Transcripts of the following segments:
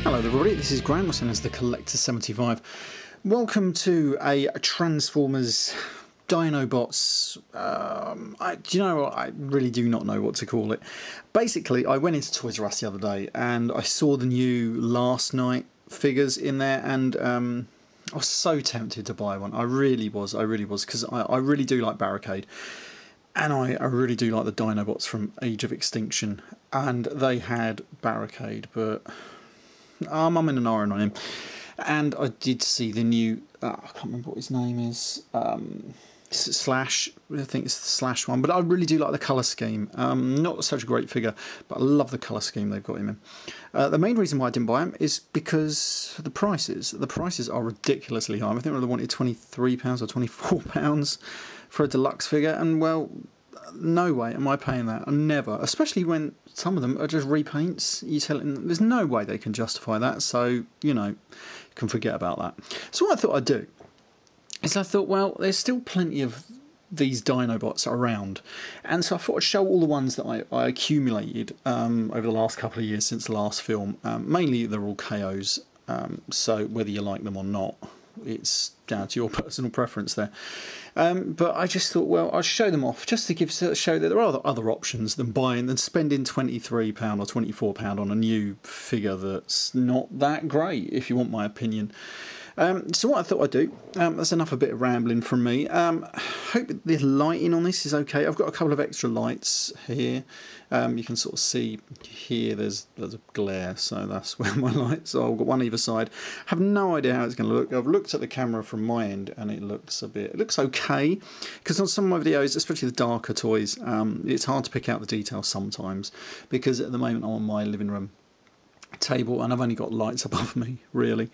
Hello everybody, this is Graham, also known as the Collector75. Welcome to a Transformers Dinobots. Do you know what? I really do not know what to call it. Basically, I went into Toys R Us the other day and I saw the new Last Night figures in there, and I was so tempted to buy one. I really was, because I really do like Barricade. And I really do like the Dinobots from Age of Extinction. And they had Barricade, but I'm in an iron on him. And I did see the new, I can't remember what his name is, Slash, I think it's the Slash one. But I really do like the colour scheme. Not such a great figure, but I love the colour scheme they've got him in. The main reason why I didn't buy him is because the prices. The prices are ridiculously high. I think they wanted £23 or £24 for a deluxe figure, and well, no way am I paying that. I'm never, especially when some of them are just repaints. You tell them there's no way they can justify that, so you know, you can forget about that. So what I thought I'd do is I thought, well, there's still plenty of these Dinobots around, and so I thought I'd show all the ones that I accumulated over the last couple of years since the last film. Mainly they're all KOs, so whether you like them or not, it's down to your personal preference there. But I just thought, well, I'll show them off just to show that there are other options than spending £23 or £24 on a new figure that's not that great, if you want my opinion. So what I thought I'd do, that's enough a bit of rambling from me. Hope the lighting on this is okay. I've got a couple of extra lights here. You can sort of see here there's a glare, so that's where my lights are. I've got one either side. I have no idea how it's going to look. I've looked at the camera from my end and it looks okay, because on some of my videos, especially the darker toys, it's hard to pick out the details sometimes, because at the moment I'm on my living room table and I've only got lights above me, really.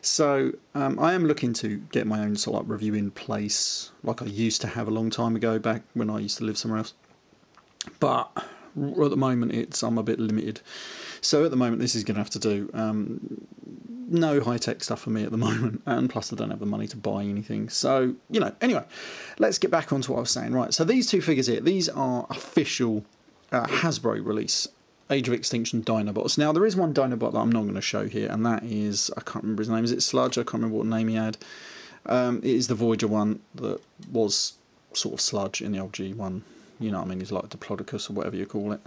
So I am looking to get my own sort of reviewing place, like I used to have a long time ago, back when I used to live somewhere else. But at the moment I'm a bit limited. So at the moment this is going to have to do. No high-tech stuff for me at the moment, and plus I don't have the money to buy anything. So, you know, anyway, let's get back onto what I was saying. Right, so these two figures here, these are official Hasbro release Age of Extinction Dinobots. Now, there is one Dinobot that I'm not going to show here, and that is, I can't remember his name. Is it Sludge? I can't remember what name he had. It is the Voyager one that was sort of Sludge in the old G1. You know what I mean? He's like Diplodocus or whatever you call it.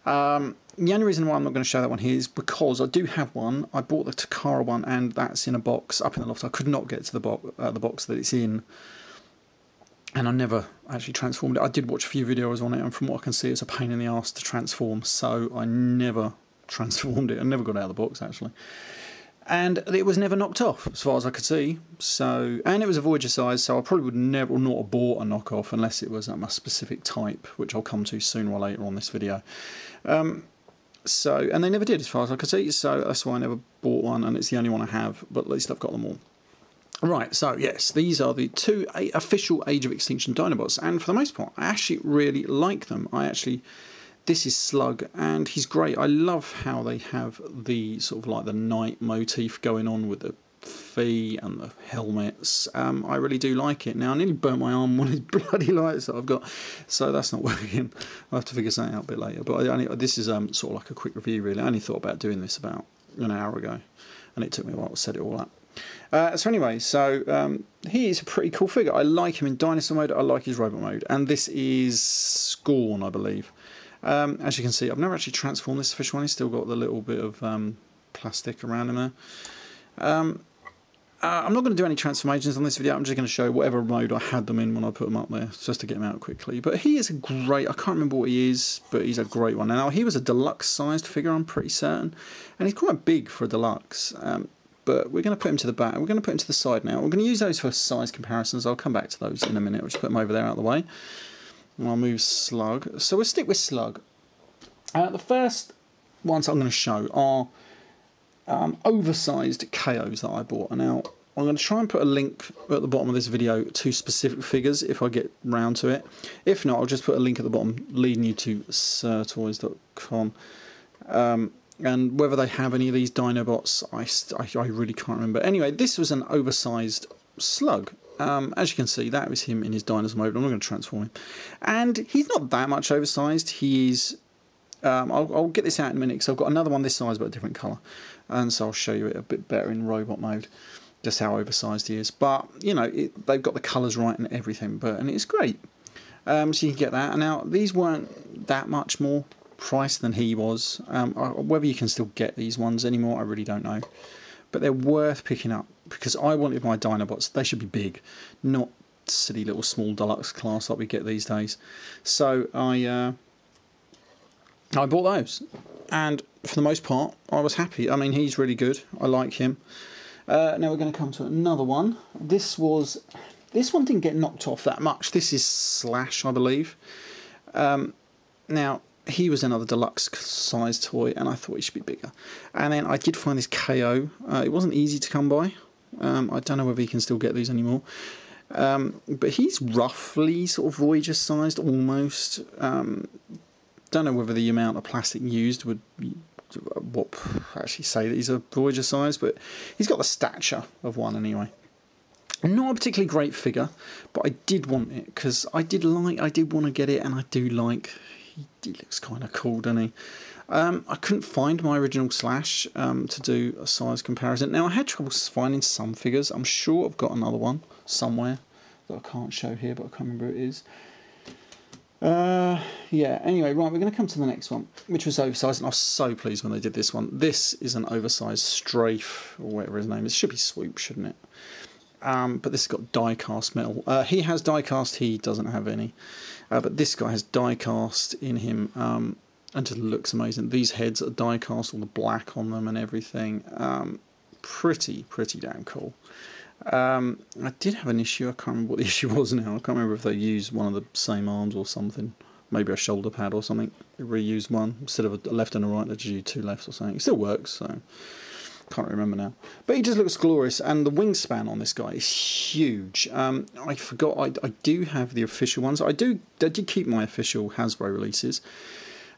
The only reason why I'm not going to show that one here is because I do have one. I bought the Takara one, and that's in a box up in the loft. I could not get to the box that it's in, and I never actually transformed it. I did watch a few videos on it, and from what I can see, it's a pain in the arse to transform, so I never transformed it. I never got out of the box, actually. And it was never knocked off, as far as I could see. So, and it was a Voyager size, so I probably would never not have bought a knockoff unless it was a specific type, which I'll come to sooner or later on this video. And they never did, as far as I could see, so that's why I never bought one, and it's the only one I have, but at least I've got them all. Right, so yes, these are the two official Age of Extinction Dinobots, and for the most part, I actually really like them. This is Slug, and he's great. I love how they have the sort of like the night motif going on with the feet and the helmets. I really do like it. Now, I nearly burnt my arm on one of these bloody lights that I've got, so that's not working. I'll have to figure something out a bit later. But this is sort of like a quick review, really. I only thought about doing this about an hour ago, and it took me a while to set it all up. So anyway, he is a pretty cool figure. I like him in dinosaur mode. I like his robot mode, and this is Scorn, I believe. As you can see, I've never actually transformed this official one. He's still got the little bit of plastic around him there. I'm not going to do any transformations on this video. I'm just going to show whatever mode I had them in when I put them up there, just to get them out quickly. But he is a great, I can't remember what he is, but he's a great one. Now, he was a deluxe sized figure, I'm pretty certain, and he's quite big for a deluxe. But we're going to put him to the back. We're going to put him to the side now. We're going to use those for size comparisons. I'll come back to those in a minute. We'll just put them over there out of the way. And I'll move Slug. So we'll stick with Slug. The first ones I'm going to show are oversized KOs that I bought. And now I'm going to try and put a link at the bottom of this video to specific figures if I get round to it. If not, I'll just put a link at the bottom leading you to sirtoys.com. And whether they have any of these Dinobots, I really can't remember. Anyway, this was an oversized Slug. As you can see, that was him in his dinosaur mode. I'm not going to transform him. And he's not that much oversized. He is I'll get this out in a minute because I've got another one this size but a different colour, and so I'll show you it a bit better in robot mode, just how oversized he is. But you know, they've got the colours right and everything, and it's great. So you can get that. And now these weren't that much more price than he was. Whether you can still get these ones anymore, I really don't know. But they're worth picking up because I wanted my Dinobots. They should be big, not silly little small deluxe class like we get these days. So I bought those, and for the most part, I was happy. I mean, he's really good. I like him. Now we're going to come to another one. This one didn't get knocked off that much. This is Slash, I believe. Now, he was another deluxe size toy, and I thought he should be bigger. And then I did find this KO. It wasn't easy to come by. I don't know whether you can still get these anymore. But he's roughly sort of Voyager sized, almost. Don't know whether the amount of plastic used would actually say that he's a Voyager size, but he's got the stature of one anyway. Not a particularly great figure, but I did want it because I did want to get it, and I do like. He looks kind of cool, doesn't he? I couldn't find my original Slash to do a size comparison. Now I had trouble finding some figures. I'm sure I've got another one somewhere that I can't show here, but I can't remember who it is. Yeah, anyway, right, we're going to come to the next one, which was oversized, and I was so pleased when they did this one. This is an Oversized Strife, or whatever his name is. It should be Swoop, shouldn't it? But this has got die-cast metal. He has die-cast, he doesn't have any. But this guy has die-cast in him, and just looks amazing. These heads are die-cast, all the black on them and everything. Pretty damn cool. I did have an issue. I can't remember what the issue was now. I can't remember if they used one of the same arms or something. Maybe a shoulder pad or something. They reused one instead of a left and a right. They just used two lefts or something. It still works, so can't remember now. But he just looks glorious, and the wingspan on this guy is huge. I forgot. I do have the official ones. I did keep my official Hasbro releases.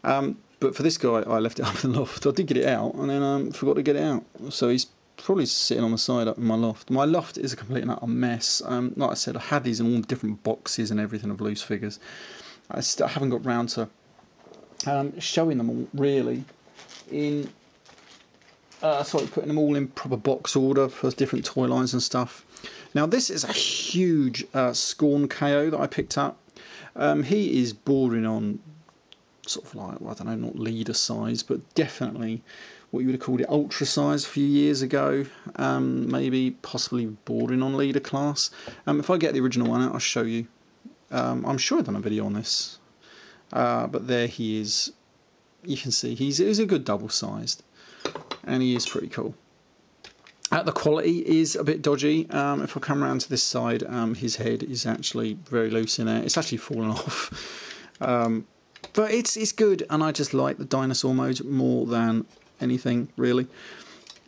But for this guy, I left it up in the loft. I did get it out, and then forgot to get it out. So he's probably sitting on the side up in my loft. My loft is a complete and utter mess. Like I said, I had these in all different boxes and everything of loose figures. I haven't got round to showing them all really in putting them all in proper box order for different toy lines and stuff. Now this is a huge Scorn KO that I picked up. He is bordering on sort of like, well, I don't know, not leader size, but definitely what you would have called it ultra size a few years ago, maybe possibly bordering on leader class. If I get the original one out, I'll show you. I'm sure I've done a video on this, but there he is. You can see he's a good double sized, and he is pretty cool. The quality is a bit dodgy. If I come around to this side, his head is actually very loose in there. It's actually fallen off. But it's good, and I just like the dinosaur mode more than anything really,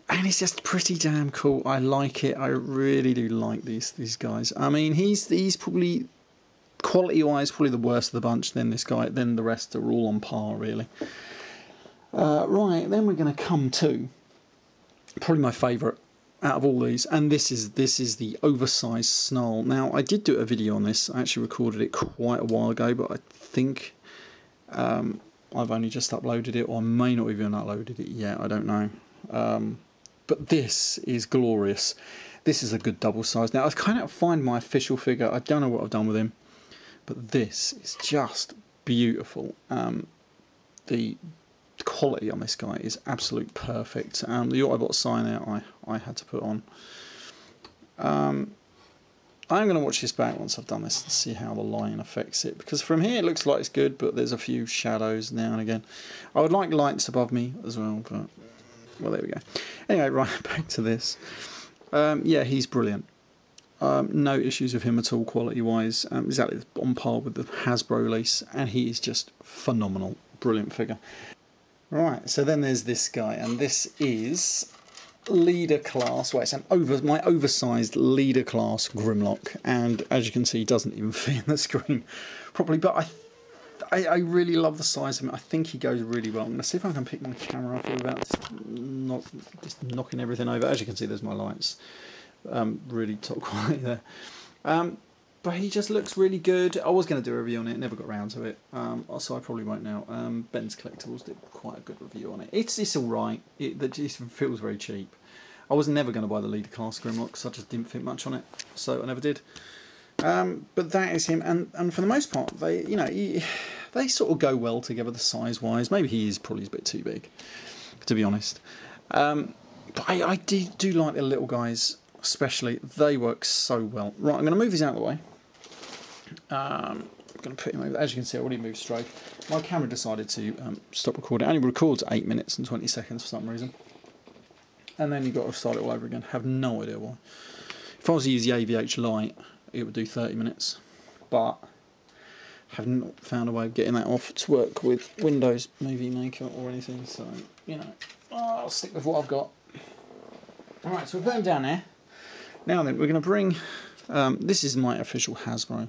and it's just pretty damn cool. I like it. I really do like these guys. I mean, he's probably quality wise probably the worst of the bunch. Then this guy, then the rest are all on par really. Right, then we're going to come to probably my favourite out of all these, and this is the Oversized Snarl. Now I did do a video on this. I actually recorded it quite a while ago, but I think I've only just uploaded it, or I may not even uploaded it yet, I don't know. But this is glorious. This is a good double size. Now I can't find my official figure. I don't know what I've done with him, but this is just beautiful. The quality on this guy is absolute perfect. The Autobot sign out I had to put on. I'm going to watch this back once I've done this and see how the line affects it, because from here it looks like it's good, but there's a few shadows now and again. I would like lights above me as well, but well, there we go. Anyway, right, back to this. Yeah, he's brilliant. No issues with him at all quality wise. Exactly on par with the Hasbro release, and he is just phenomenal. Brilliant figure. Right, so then there's this guy, and this is leader class. Well, it's my oversized leader class Grimlock, and as you can see, he doesn't even fit in the screen properly, but I really love the size of him. I think he goes really well. I'm going to see if I can pick my camera up without just knocking everything over. As you can see, there's my lights. Really top quality there. But he just looks really good. I was going to do a review on it, never got around to it. So I probably won't now. Ben's Collectibles did quite a good review on it. It's all right. It just feels very cheap. I was never going to buy the leader class Grimlock because I just didn't think much on it, so I never did. But that is him, and for the most part, they sort of go well together, the size wise. Maybe he is probably a bit too big, to be honest. But I do like the little guys. Especially, they work so well. Right, I'm going to move these out of the way. I'm going to put him over. As you can see, I already moved straight. My camera decided to stop recording. It only records 8 minutes and 20 seconds for some reason. And then you've got to start it all over again. Have no idea why. If I was to use the AVH Lite, it would do 30 minutes. But have not found a way of getting that off to work with Windows Movie Maker or anything. So, I'll stick with what I've got. Alright, so we'll put them down there. Now then, we're going to bring, this is my official Hasbro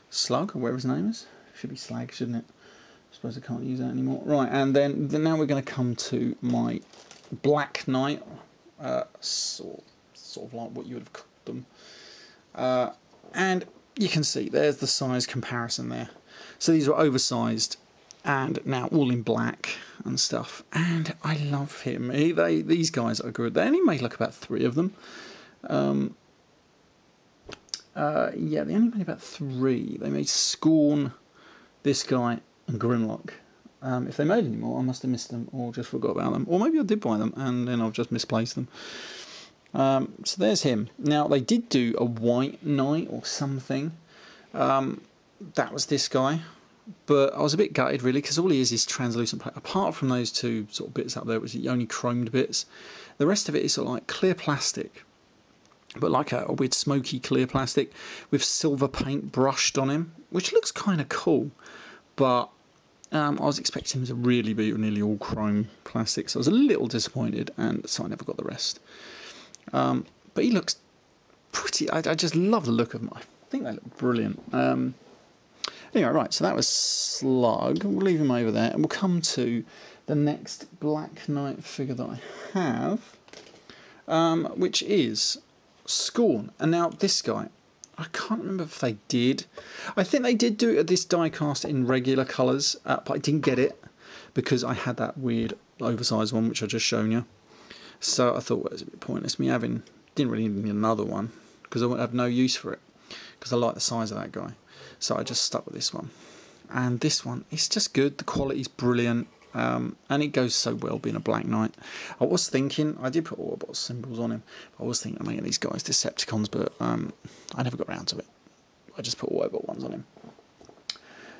Slug, or whatever his name is. Should be Slag, shouldn't it? I suppose I can't use that anymore. Right, and then now we're going to come to my Black Knight, sort of like what you would have called them. And you can see, there's the size comparison there. So these are oversized, and now all in black and stuff. And I love him. These guys are good. They only made like about 3 of them. Yeah, they only made about 3. They made Scorn, this guy, and Grimlock. If they made any more, I must have missed them or just forgot about them. Or maybe I did buy them and then I've just misplaced them. So there's him. Now, they did do a White Knight or something. That was this guy. But I was a bit gutted, really, because all he is translucent. Apart from those 2 sort of bits up there, which are the only chromed bits, the rest of it is sort of like clear plastic. But like a weird smoky clear plastic with silver paint brushed on him, which looks kind of cool. But I was expecting him to really be nearly all chrome plastic, so I was a little disappointed, and so I never got the rest. But he looks pretty. I just love the look of him. I think they look brilliant. Anyway, right, so that was Slug. We'll leave him over there, and we'll come to the next Black Knight figure that I have, which is Scorn. And now this guy, I can't remember if they did. I think they did do this die cast in regular colours, but I didn't get it because I had that weird oversized one which I just shown you. So I thought, well, it was a bit pointless me having. Didn't really need another one because I would have no use for it because I like the size of that guy. So I just stuck with this one. And this one, it's just good. The quality's brilliant. And it goes so well being a Black Knight. I was thinking, I did put Autobot symbols on him. I was thinking of making these guys Decepticons, but I never got around to it. I just put Autobot ones on him.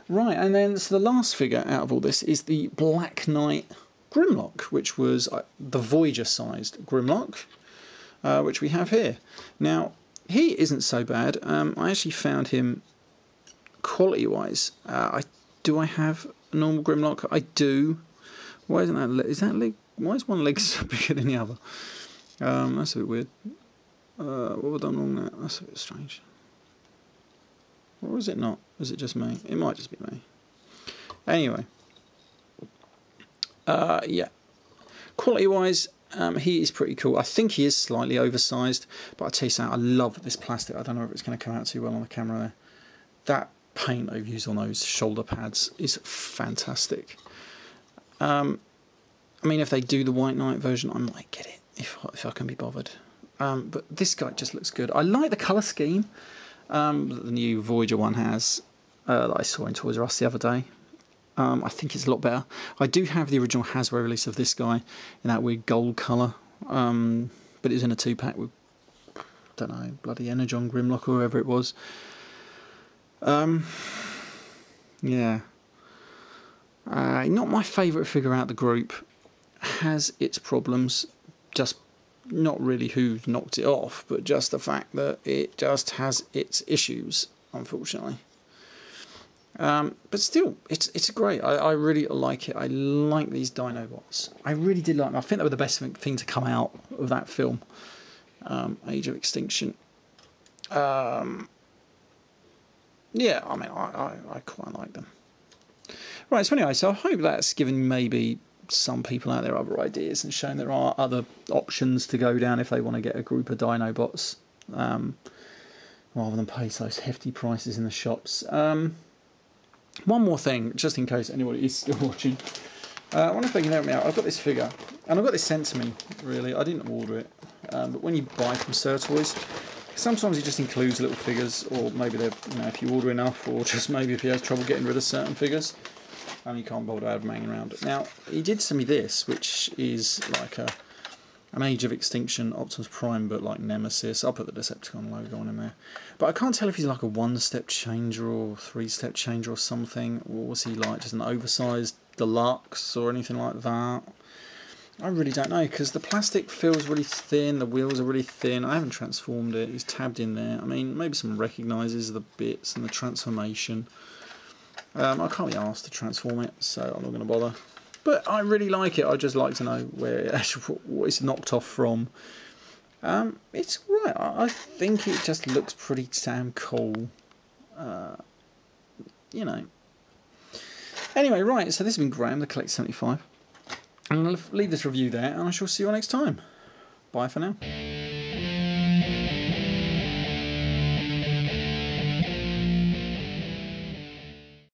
Right, and then so the last figure out of all this is the Black Knight Grimlock, which was the Voyager-sized Grimlock, which we have here. Now, he isn't so bad. I actually found him quality-wise. Do I have a normal Grimlock? I do. Why isn't that? Is that leg? Why is one leg so bigger than the other? That's a bit weird. What have I done wrong there? That's a bit strange. Or is it not? Is it just me? It might just be me. Anyway. Yeah. Quality-wise, he is pretty cool. I think he is slightly oversized, but I tell you something, I love this plastic. I don't know if it's going to come out too well on the camera there. That paint they've used on those shoulder pads is fantastic. I mean, if they do the White Knight version, I might get it if I can be bothered. But this guy just looks good. I like the colour scheme that the new Voyager one has that I saw in Toys R Us the other day. I think it's a lot better. I do have the original Hasbro release of this guy in that weird gold colour, but it was in a 2-pack with, I don't know, bloody Energon, Grimlock, or whoever it was. Yeah. Not my favourite figure out of the group. Has its problems. Just not really who knocked it off, but just the fact that it just has its issues, unfortunately. But still, it's great. I really like it. I like these Dinobots. I really did like them. I think they were the best thing to come out of that film, Age of Extinction. Yeah, I mean, I quite like them. Right, so anyway, so I hope that's given maybe some people out there other ideas and shown there are other options to go down if they want to get a group of Dinobots. rather than pay those hefty prices in the shops. One more thing, just in case anybody is still watching. I wonder if they can help me out. I've got this figure, and I got this sent to me, really. I didn't order it. But when you buy from Toys, sometimes it just includes little figures, or maybe they're, if you order enough, or just maybe if he has trouble getting rid of certain figures, and you can't bother to have them hanging around. Now, he did send me this, which is like an Age of Extinction Optimus Prime, but like Nemesis. I'll put the Decepticon logo on him there. But I can't tell if he's like a one-step changer or three-step changer or something. What was he like? Just an oversized deluxe or anything like that? I really don't know, because the plastic feels really thin, the wheels are really thin. I haven't transformed it. He's tabbed in there. I mean, maybe someone recognises the bits and the transformation. I can't be asked to transform it, so I'm not going to bother. But I really like it. I'd just like to know where what it's knocked off from. It's right. I think it just looks pretty damn cool. Anyway, right. So this has been Graham, the Collect 75. I'm going to leave this review there, and I shall see you all next time. Bye for now.